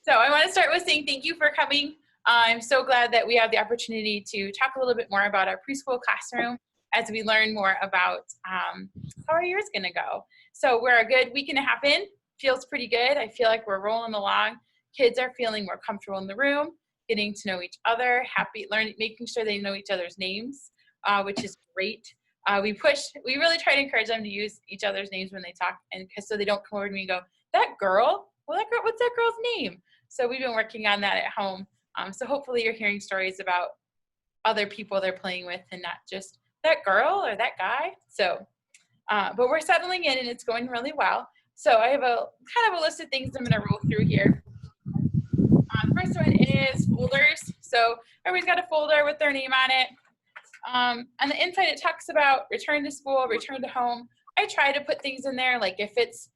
So I want to start with saying thank you for coming. I'm so glad that we have the opportunity to talk a little bit more about our preschool classroom as we learn more about how our year is going to go. So we're a good week and a half in. Feels pretty good. I feel like we're rolling along. Kids are feeling more comfortable in the room, getting to know each other, learning, making sure they know each other's names, which is great. We really try to encourage them to use each other's names when they talk, and so they don't come over to me and go, "That girl? Well, that girl, what's that girl's name?" So we've been working on that at home. So hopefully you're hearing stories about other people they're playing with and not just that girl or that guy. So, but we're settling in and it's going really well. So I have a kind of a list of things I'm going to roll through here. First one is folders. So everybody's got a folder with their name on it. On the inside, it talks about return to school, return to home. I try to put things in there, like if it's,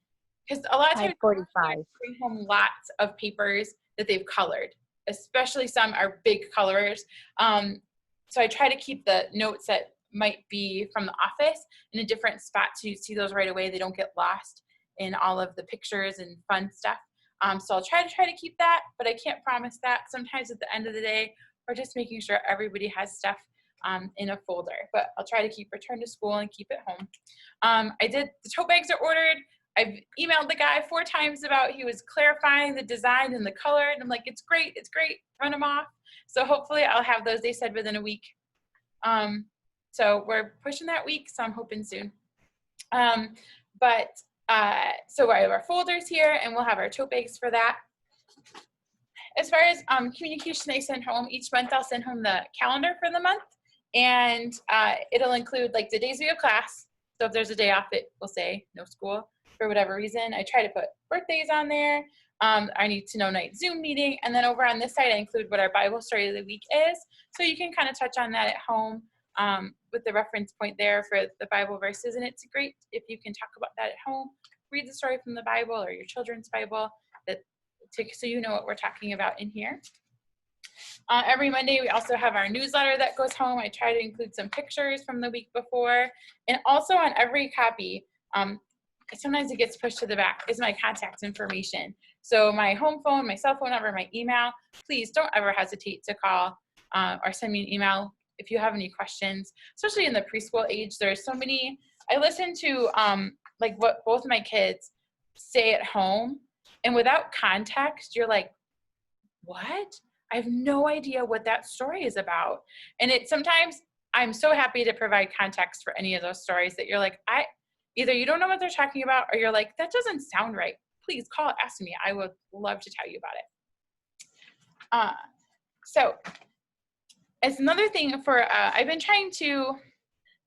because a lot of times they bring home lots of papers that they've colored, especially some are big colorers. So I try to keep the notes that might be from the office in a different spot so you see those right away. They don't get lost in all of the pictures and fun stuff. So I'll try to keep that, but I can't promise that. Sometimes at the end of the day, we're just making sure everybody has stuff in a folder, but I'll try to keep return to school and keep it home. The tote bags are ordered. I've emailed the guy 4 times about he was clarifying the design and the color, and I'm like, it's great, run them off. So hopefully I'll have those, they said, within a week. So we're pushing that week, so I'm hoping soon. So I have our folders here, and we'll have our tote bags for that. As far as communication I send home, each month I'll send home the calendar for the month, and it'll include like the days we have class. So if there's a day off, it will say no school for whatever reason. I try to put birthdays on there, our need to know night Zoom meeting, and then over on this side I include what our Bible story of the week is. So you can kind of touch on that at home with the reference point there for the Bible verses, and it's great if you can talk about that at home. Read the story from the Bible or your children's Bible, so you know what we're talking about in here. Every Monday we also have our newsletter that goes home. I try to include some pictures from the week before, and also on every copy, sometimes it gets pushed to the back, is my contact information. So my home phone, my cell phone number, my email. Please don't ever hesitate to call or send me an email if you have any questions, especially in the preschool age. There's so many. I listen to like what both my kids say at home, and without context, you're like, what? I have no idea what that story is about. And sometimes I'm so happy to provide context for any of those stories that you're like, either you don't know what they're talking about, or you're like, that doesn't sound right. Please call, ask me. I would love to tell you about it. So as another thing I've been trying to,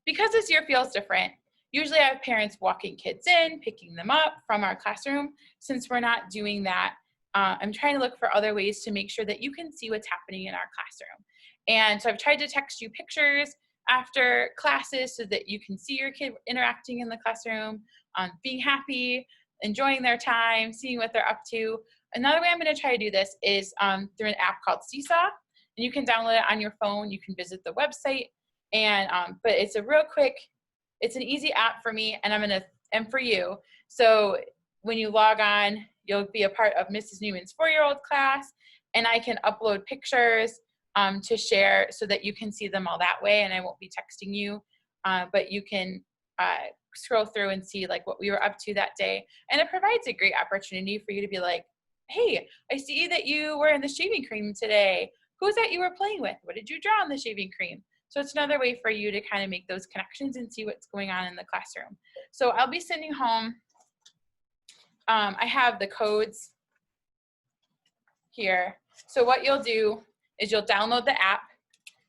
because this year feels different, usually I have parents walking kids in, picking them up from our classroom. Since we're not doing that, I'm trying to look for other ways to make sure that you can see what's happening in our classroom. And so I've tried to text you pictures after classes so that you can see your kid interacting in the classroom, being happy, enjoying their time, seeing what they're up to. Another way I'm going to try to do this is through an app called Seesaw. And you can download it on your phone. You can visit the website. And but it's a real quick, it's an easy app for me, and for you. So when you log on, you'll be a part of Mrs. Newman's 4-year-old class, and I can upload pictures to share so that you can see them all that way, and I won't be texting you, but you can scroll through and see like what we were up to that day. And it provides a great opportunity for you to be like, hey, I see that you were in the shaving cream today. Who's that you were playing with? What did you draw on the shaving cream? So it's another way for you to kind of make those connections and see what's going on in the classroom. So I'll be sending home, I have the codes here. So what you'll do is you'll download the app,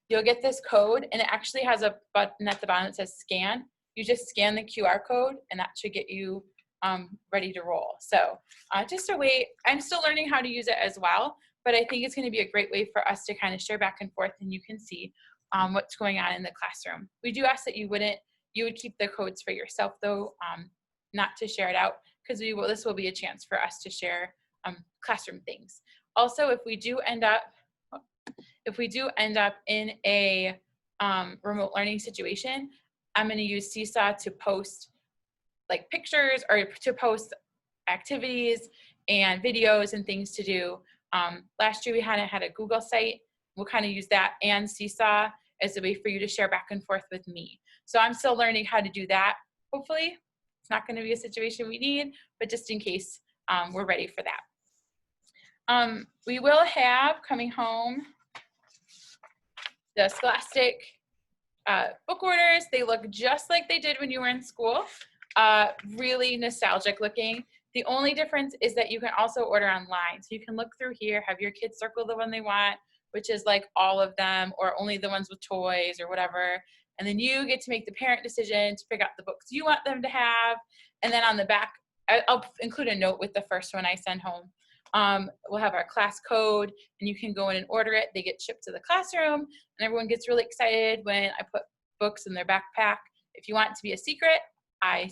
you'll get this code, and it actually has a button at the bottom that says scan. You just scan the QR code, and that should get you ready to roll. So just a way, I'm still learning how to use it as well, but I think it's going to be a great way for us to kind of share back and forth, and you can see what's going on in the classroom. We do ask that you would keep the codes for yourself though, not to share it out, because this will be a chance for us to share classroom things. Also, if we do end up in a remote learning situation, I'm going to use Seesaw to post like pictures or to post activities and videos and things to do Last year we hadn't had a Google site. We'll kind of use that and Seesaw as a way for you to share back and forth with me. So I'm still learning how to do that. Hopefully it's not going to be a situation we need, but just in case, we're ready for that. We will have coming home the Scholastic book orders. They look just like they did when you were in school. Really nostalgic looking. The only difference is that you can also order online. So you can look through here, have your kids circle the one they want, which is like all of them or only the ones with toys or whatever. And then you get to make the parent decision to pick out the books you want them to have. And then on the back, I'll include a note with the first one I send home. We'll have our class code and you can go in and order it. They get shipped to the classroom and everyone gets really excited when I put books in their backpack. If you want it to be a secret, I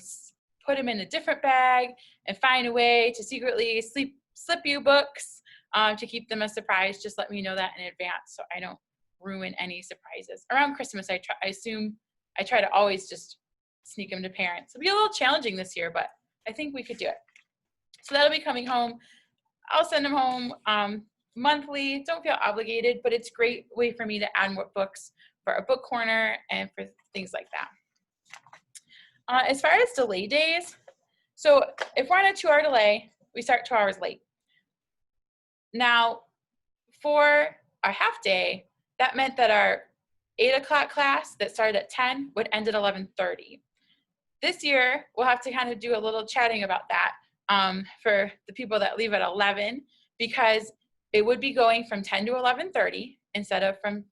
put them in a different bag and find a way to secretly slip you books to keep them a surprise. Just let me know that in advance so I don't ruin any surprises. Around Christmas, I try to always just sneak them to parents. It'll be a little challenging this year, but I think we could do it. So that'll be coming home. I'll send them home monthly. Don't feel obligated, but it's a great way for me to add more books for a book corner and for things like that. As far as delay days, so if we're on a 2-hour delay, we start 2 hours late. Now, for our half day, that meant that our 8 o'clock class that started at 10 would end at 11:30. This year, we'll have to kind of do a little chatting about that for the people that leave at 11, because it would be going from 10 to 11:30 instead of from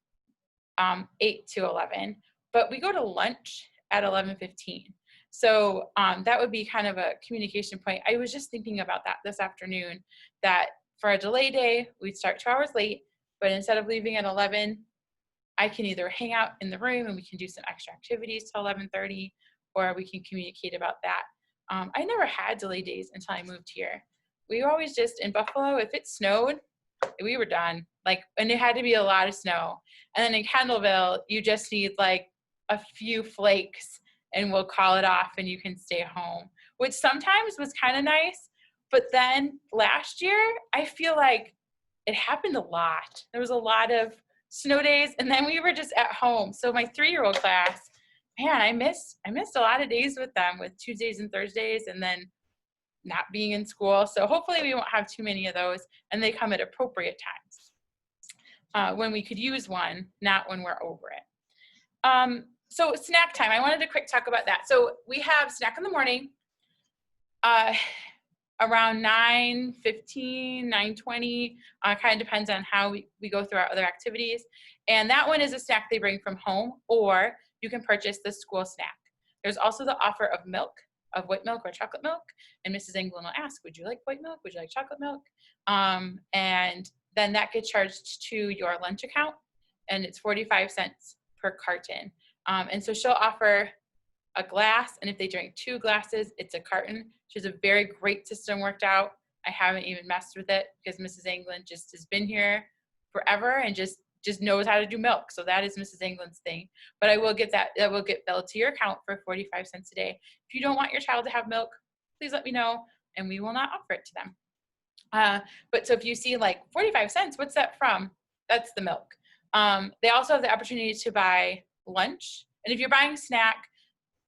8 to 11, but we go to lunch at 11:15. So that would be kind of a communication point. I was just thinking about that this afternoon, that for a delay day, we'd start 2 hours late, but instead of leaving at 11, I can either hang out in the room and we can do some extra activities till 11:30, or we can communicate about that. I never had delay days until I moved here. We were always just in Buffalo. If it snowed, we were done. Like, and it had to be a lot of snow. And then in Kendallville, you just need like a few flakes and we'll call it off and you can stay home, which sometimes was kind of nice. But then last year, I feel like it happened a lot. There was a lot of snow days and then we were just at home. So my 3-year-old class, man, I missed a lot of days with them, with Tuesdays and Thursdays and then not being in school. So hopefully we won't have too many of those and they come at appropriate times when we could use one, not when we're over it. So snack time, I wanted to quick talk about that. So we have snack in the morning around 9:15, 9:20, kind of depends on how we go through our other activities. And that one is a snack they bring from home, or you can purchase the school snack. There's also the offer of milk, of white milk or chocolate milk. And Mrs. England will ask, would you like white milk? Would you like chocolate milk? And then that gets charged to your lunch account and it's 45 cents per carton. And so she'll offer a glass, and if they drink 2 glasses, it's a carton. She has a very great system worked out. I haven't even messed with it because Mrs. England just has been here forever and just knows how to do milk. So that is Mrs. England's thing. But I will get that will get billed to your account for 45 cents a day. If you don't want your child to have milk, please let me know and we will not offer it to them. But so if you see like 45 cents, what's that from? That's the milk. They also have the opportunity to buy lunch. And if you're buying snack,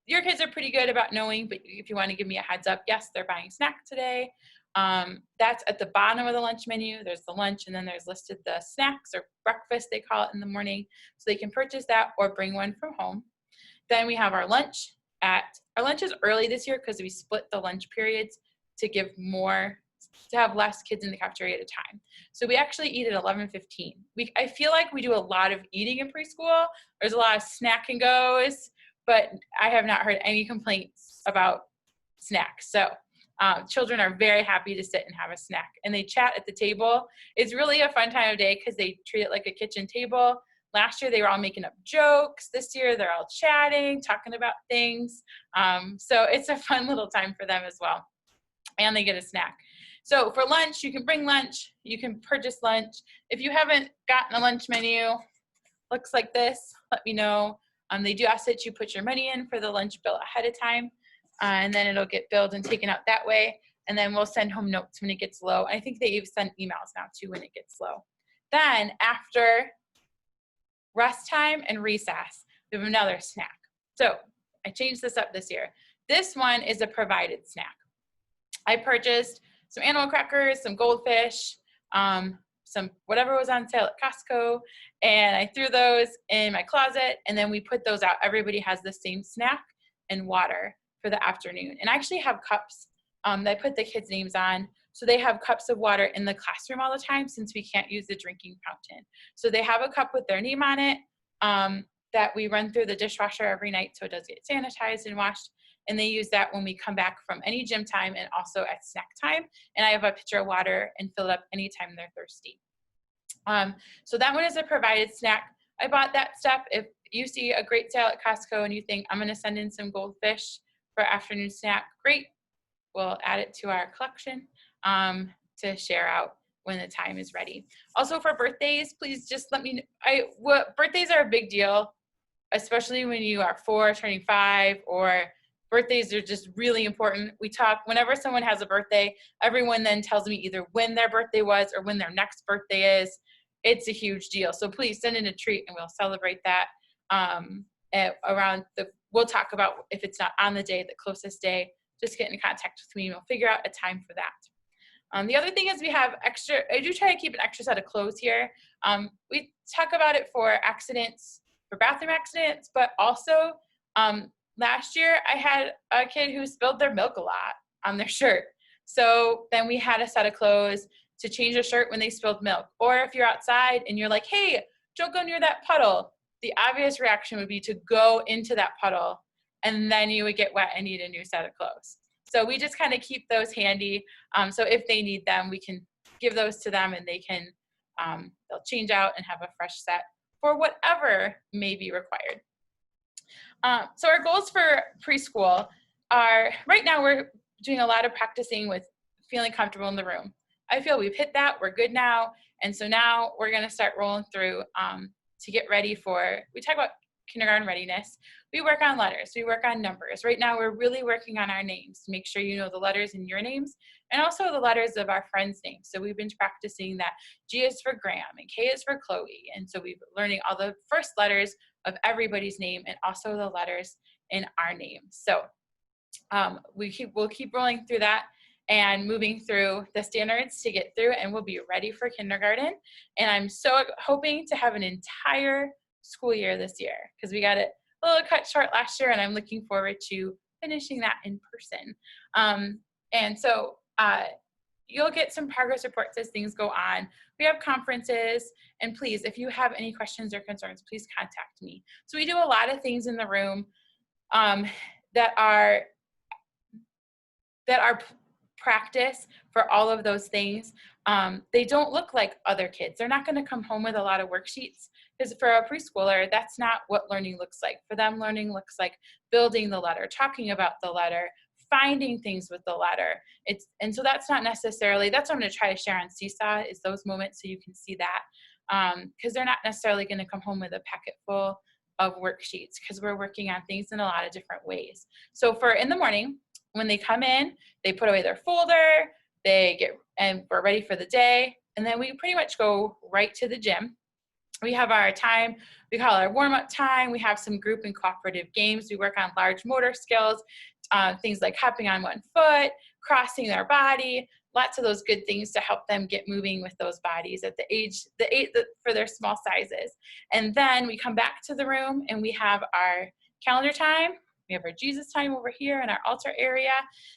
your kids are pretty good about knowing, but if you want to give me a heads up, yes, they're buying snack today. That's at the bottom of the lunch menu. There's the lunch and then there's listed the snacks or breakfast, they call it in the morning. So they can purchase that or bring one from home. Then we have our lunch. Our lunch is early this year because we split the lunch periods to have less kids in the cafeteria at a time. So we actually eat at 11:15. I feel like we do a lot of eating in preschool. There's a lot of snack and goes, but I have not heard any complaints about snacks. So children are very happy to sit and have a snack and they chat at the table. It's really a fun time of day because they treat it like a kitchen table. Last year, they were all making up jokes. This year, they're all chatting, talking about things. So it's a fun little time for them as well. And they get a snack. So for lunch, you can bring lunch. You can purchase lunch. If you haven't gotten a lunch menu, looks like this, let me know. They do ask that you put your money in for the lunch bill ahead of time, and then it'll get billed and taken out that way. and then we'll send home notes when it gets low. I think they even send emails now too when it gets low. Then after rest time and recess, we have another snack. So I changed this up this year. This one is a provided snack. I purchased some animal crackers, some goldfish, some whatever was on sale at Costco, and I threw those in my closet, and then we put those out. Everybody has the same snack and water for the afternoon. And I actually have cups that I put the kids' names on, so they have cups of water in the classroom all the time since we can't use the drinking fountain. So they have a cup with their name on it that we run through the dishwasher every night so it does get sanitized and washed. And they use that when we come back from any gym time and also at snack time. And I have a pitcher of water and fill it up anytime they're thirsty. So that one is a provided snack. I bought that stuff. If you see a great sale at Costco and you think I'm gonna send in some goldfish for afternoon snack, great. We'll add it to our collection to share out when the time is ready. Also for birthdays, please just let me know. Birthdays are a big deal, especially when you are 4, turning 5, or birthdays are just really important. We talk, whenever someone has a birthday, everyone then tells me either when their birthday was or when their next birthday is. It's a huge deal. So please send in a treat and we'll celebrate that we'll talk about if it's not on the day, the closest day, just get in contact with me and we'll figure out a time for that. The other thing is we have I do try to keep an extra set of clothes here. We talk about it for accidents, for bathroom accidents, but also last year I had a kid who spilled their milk a lot on their shirt. So then we had a set of clothes to change a shirt when they spilled milk. Or if you're outside and you're like, hey, don't go near that puddle, the obvious reaction would be to go into that puddle, and then you would get wet and need a new set of clothes. So we just kind of keep those handy. So if they need them, we can give those to them and they can, they'll change out and have a fresh set for whatever may be required. So our goals for preschool are, right now we're doing a lot of practicing with feeling comfortable in the room. I feel we've hit that, we're good now. And so now we're gonna start rolling through to get ready for, we talk about kindergarten readiness. We work on letters, we work on numbers. Right now we're really working on our names to make sure you know the letters in your names and also the letters of our friends' names. So we've been practicing that G is for Graham and K is for Chloe. And so we've been learning all the first letters of everybody's name and also the letters in our name. So we'll keep rolling through that and moving through the standards to get through, and we'll be ready for kindergarten. And I'm so hoping to have an entire school year this year because we got it a little cut short last year, and I'm looking forward to finishing that in person. And so you'll get some progress reports as things go on. We have conferences, and please, if you have any questions or concerns, please contact me. So we do a lot of things in the room that are practice for all of those things. They don't look like other kids. They're not going to come home with a lot of worksheets because for a preschooler, that's not what learning looks like. For them, learning looks like building the letter, talking about the letter, finding things with the letter. And so that's not necessarily, that's what I'm going to try to share on Seesaw is those moments so you can see that because they're not necessarily going to come home with a packet full of worksheets because we're working on things in a lot of different ways. So for in the morning, when they come in, they put away their folder, and we're ready for the day. And then we pretty much go right to the gym. We have our time, we call it our warm-up time. We have some group and cooperative games. We work on large motor skills, things like hopping on one foot, crossing their body, lots of those good things to help them get moving with those bodies at the age for their small sizes. And then we come back to the room and we have our calendar time. We have our Jesus time over here in our altar area.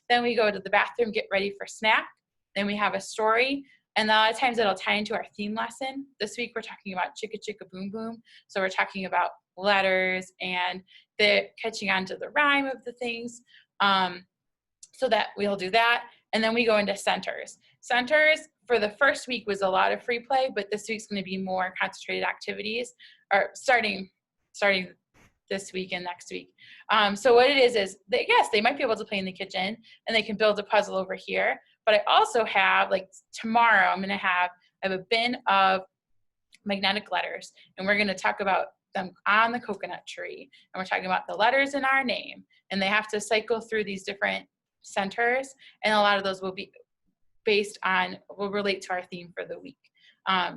Then we go to the bathroom, get ready for snack. Then we have a story. And a lot of times it'll tie into our theme lesson. This week we're talking about chicka chicka boom boom. So we're talking about letters and the catching on to the rhyme of the things. So that we'll do that. And then we go into centers. Centers for the first week was a lot of free play, but this week's going to be more concentrated activities, or starting this week and next week. So what it is yes, they might be able to play in the kitchen and they can build a puzzle over here. But I also have, like tomorrow, I have a bin of magnetic letters, and we're going to talk about them on the coconut tree. And we're talking about the letters in our name, and they have to cycle through these different centers, and a lot of those will be will relate to our theme for the week.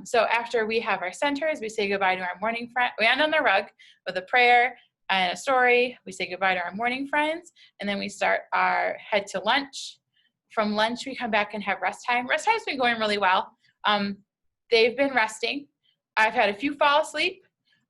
So after we have our centers, we say goodbye to our morning friend. We end on the rug with a prayer and a story. We say goodbye to our morning friends, and then we start our head to lunch. From lunch, we come back and have rest time. Rest time's been going really well. They've been resting. I've had a few fall asleep.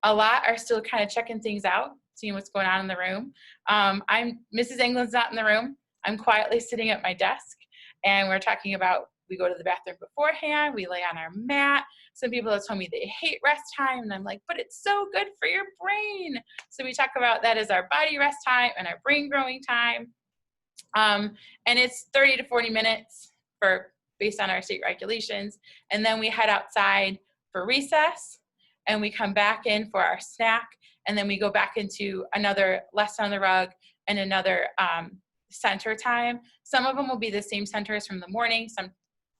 A lot are still kind of checking things out, seeing what's going on in the room. Mrs. England's not in the room. I'm quietly sitting at my desk, and we're talking about, we go to the bathroom beforehand, we lay on our mat. Some people have told me they hate rest time, and I'm like, but it's so good for your brain. So we talk about that as our body rest time and our brain growing time. And it's 30 to 40 minutes based on our state regulations. And then we head outside for recess, and we come back in for our snack, and then we go back into another lesson on the rug and another center time. Some of them will be the same centers from the morning.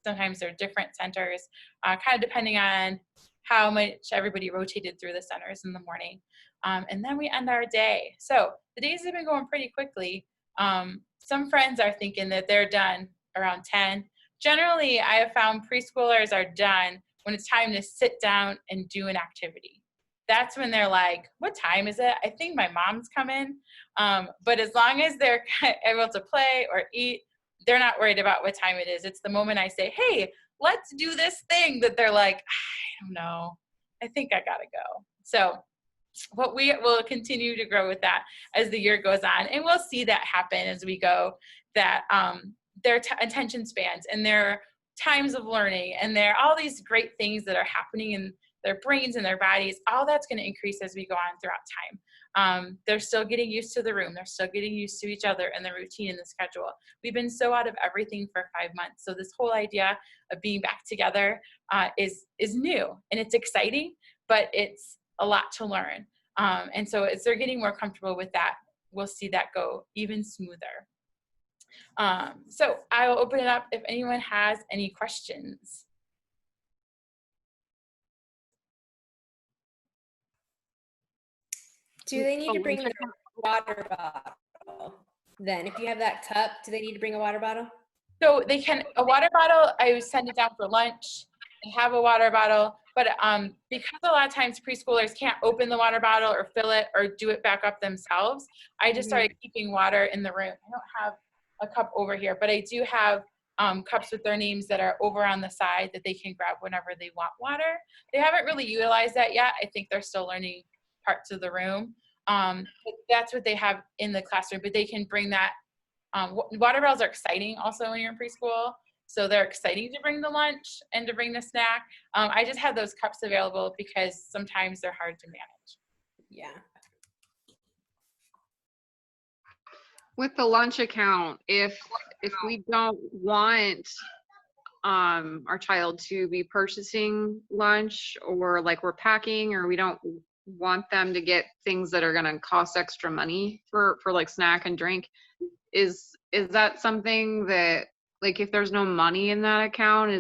Sometimes they're different centers, kind of depending on how much everybody rotated through the centers in the morning. And then we end our day. So the days have been going pretty quickly. Some friends are thinking that they're done around 10. Generally, I have found preschoolers are done when it's time to sit down and do an activity. That's when they're like, what time is it? I think my mom's coming. But as long as they're able to play or eat, they're not worried about what time it is. It's the moment I say, hey, let's do this thing, that they're like, I don't know. I think I gotta go. So what we will continue to grow with that as the year goes on. And we'll see that happen as we go, that their attention spans and their times of learning and all these great things that are happening in their brains and their bodies, all that's going to increase as we go on throughout time. They're still getting used to the room. They're still getting used to each other and the routine and the schedule. We've been so out of everything for 5 months. So this whole idea of being back together is new, and it's exciting, but it's a lot to learn. And so as they're getting more comfortable with that, we'll see that go even smoother. So I will open it up if anyone has any questions. Do they need to bring a water bottle? Then if you have that cup, do they need to bring a water bottle? So they can, a water bottle, I send it down for lunch. They have a water bottle, but because a lot of times preschoolers can't open the water bottle or fill it or do it back up themselves, I just started keeping water in the room. I don't have a cup over here, but I do have cups with their names that are over on the side that they can grab whenever they want water. They haven't really utilized that yet. I think they're still learning parts of the room. But that's what they have in the classroom, but they can bring that. Water bottles are exciting also when you're in preschool. So they're exciting to bring the lunch and to bring the snack. I just have those cups available because sometimes they're hard to manage. Yeah. With the lunch account, if we don't want our child to be purchasing lunch, or like we're packing, or we don't want them to get things that are going to cost extra money for like snack and drink, is that something that, like, if there's no money in that account,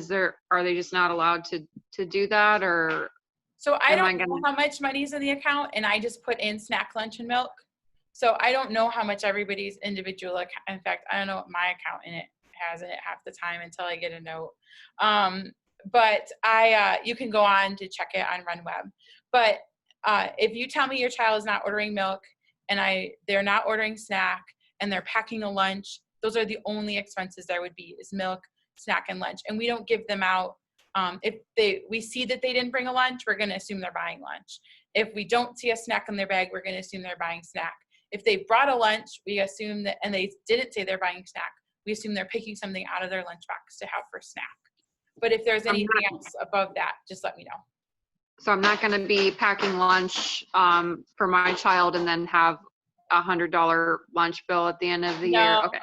are they just not allowed to do that? Or so I don't know how much money's in the account, and I just put in snack, lunch, and milk. So I don't know how much everybody's individual account. In fact, I don't know what my account has in it half the time until I get a note. But you can go on to check it on RunWeb. But if you tell me your child is not ordering milk and they're not ordering snack and they're packing a lunch, those are the only expenses there would be, is milk, snack, and lunch. And we don't give them out. If we see that they didn't bring a lunch, we're going to assume they're buying lunch. If we don't see a snack in their bag, we're going to assume they're buying snack. If they brought a lunch, we assume that, and they didn't say they're buying snack, we assume they're picking something out of their lunchbox to have for snack. But if there's anything else above that, just let me know. So I'm not going to be packing lunch for my child and then have $100 lunch bill at the end of the year. Okay.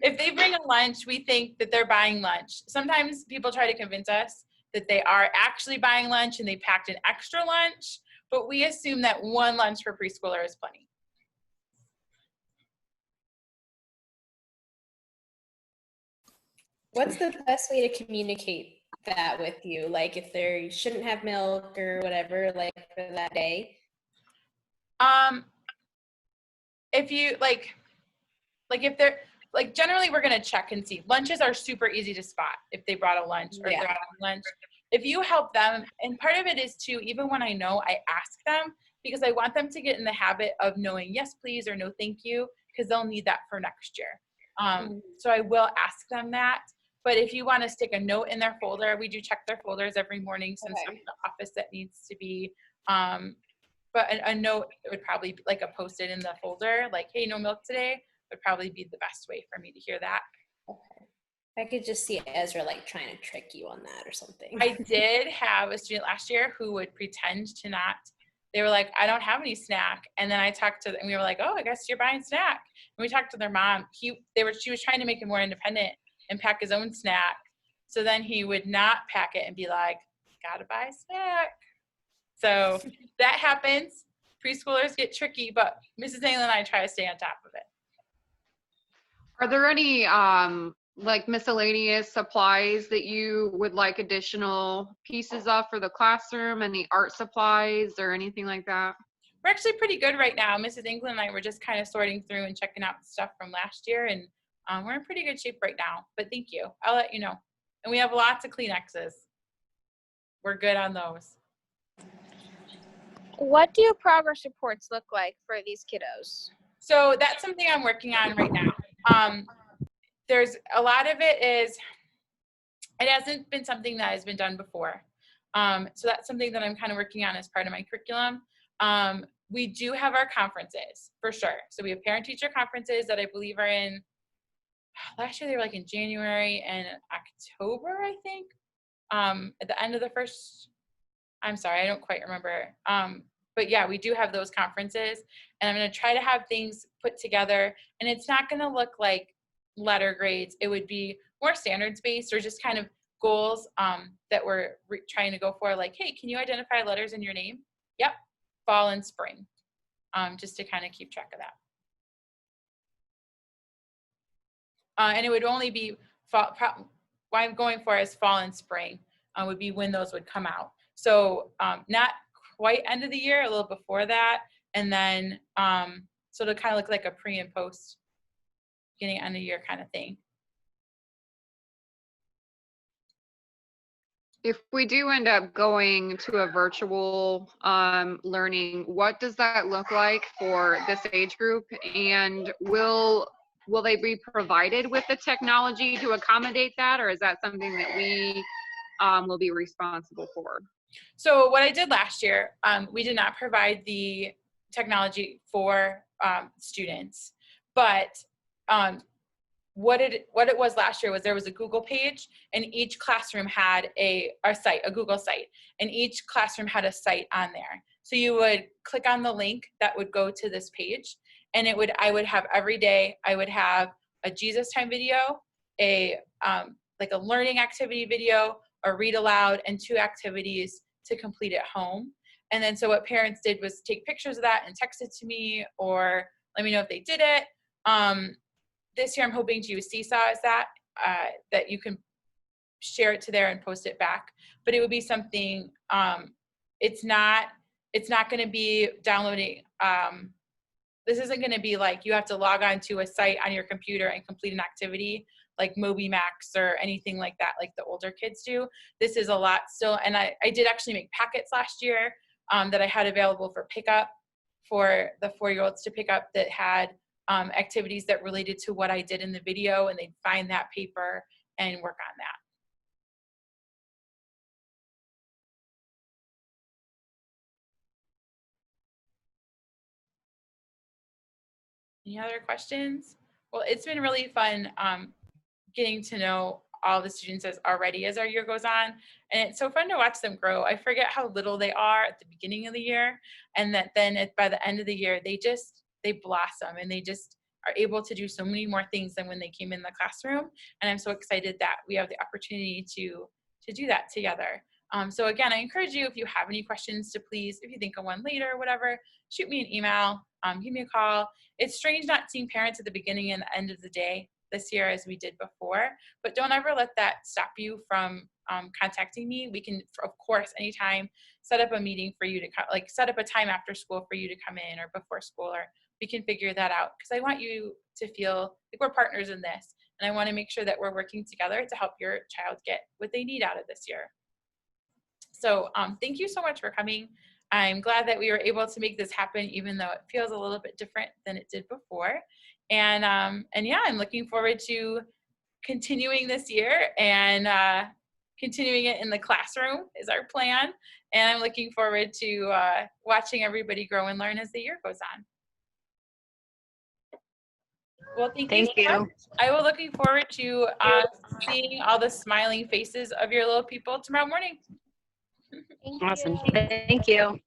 If they bring a lunch, we think that they're buying lunch. Sometimes people try to convince us that they are actually buying lunch and they packed an extra lunch, but we assume that one lunch for preschooler is plenty. What's the best way to communicate that with you? Like if they shouldn't have milk or whatever, like for that day? If you like if they're, like generally we're going to check and see. Lunches are super easy to spot if they brought a lunch or if they're having lunch. If you help them, and part of it is too, even when I know, I ask them because I want them to get in the habit of knowing yes, please, or no, thank you, because they'll need that for next year. So I will ask them that. But if you want to stick a note in their folder, we do check their folders every morning, some stuff in the office that needs to be, but a note would probably be like a post-it in the folder, like, hey, no milk today, would probably be the best way for me to hear that. Okay. I could just see Ezra like trying to trick you on that or something. I did have a student last year who would pretend to not, they were like, I don't have any snack. And then I talked to them and we were like, oh, I guess you're buying snack. And we talked to their mom. She was trying to make him more independent and pack his own snack. So then he would not pack it and be like, gotta buy a snack. So that happens. Preschoolers get tricky, but Mrs. Naylor and I try to stay on top of it. Are there any like miscellaneous supplies that you would like additional pieces of for the classroom? Any art supplies or anything like that? We're actually pretty good right now. Mrs. England and I were just kind of sorting through and checking out stuff from last year, and we're in pretty good shape right now. But thank you. I'll let you know. And we have lots of Kleenexes. We're good on those. What do progress reports look like for these kiddos? So that's something I'm working on right now. There's a lot of it hasn't been something that has been done before. So that's something that I'm kind of working on as part of my curriculum. We do have our conferences for sure. So we have parent-teacher conferences that I believe are in, last year they were like in January and October, I think. At the end of the first, I'm sorry, I don't quite remember. But yeah, we do have those conferences, and I'm going to try to have things put together, and it's not going to look like letter grades. It would be more standards based or just kind of goals that we're trying to go for, like, hey, can you identify letters in your name? Yep, fall and spring, just to kind of keep track of that. And it would only be fall, what I'm going for is fall and spring would be when those would come out. So not quite end of the year, a little before that, and then so it'll kind of look like a pre and post, beginning end of year kind of thing. If we do end up going to a virtual learning, what does that look like for this age group? And will they be provided with the technology to accommodate that, or is that something that we will be responsible for? So what I did last year, we did not provide the technology for students, but what it was last year was there was a Google page, and each classroom had a Google site, and each classroom had a site on there. So you would click on the link that would go to this page, and I would have every day, I would have a Jesus time video, like a learning activity video, a read aloud, and 2 activities to complete at home. And then so what parents did was take pictures of that and text it to me, or let me know if they did it. This year I'm hoping to use Seesaw as that you can share it to there and post it back. But it would be something, it's not going to be downloading. This isn't going to be like you have to log on to a site on your computer and complete an activity like MobyMax or anything like that, like the older kids do. This is a lot still. And I did actually make packets last year that I had available for pickup for the 4-year-olds to pick up that had activities that related to what I did in the video, and they'd find that paper and work on that. Any other questions? Well, it's been really fun getting to know all the students as our year goes on, and it's so fun to watch them grow. I forget how little they are at the beginning of the year, and that then by the end of the year they blossom, and they just are able to do so many more things than when they came in the classroom. And I'm so excited that we have the opportunity to do that together. So again, I encourage you, if you have any questions, to please, if you think of one later or whatever, shoot me an email, give me a call. It's strange not seeing parents at the beginning and the end of the day this year as we did before, but don't ever let that stop you from contacting me. We can, of course, anytime set up a meeting for you to set up a time after school for you to come in, or before school, or we can figure that out, because I want you to feel like we're partners in this, and I want to make sure that we're working together to help your child get what they need out of this year. So thank you so much for coming. I'm glad that we were able to make this happen, even though it feels a little bit different than it did before. And yeah, I'm looking forward to continuing this year and continuing it in the classroom is our plan. And I'm looking forward to watching everybody grow and learn as the year goes on. Well, thank you so much. I will looking forward to seeing all the smiling faces of your little people tomorrow morning. Thank Awesome. you. Thank you.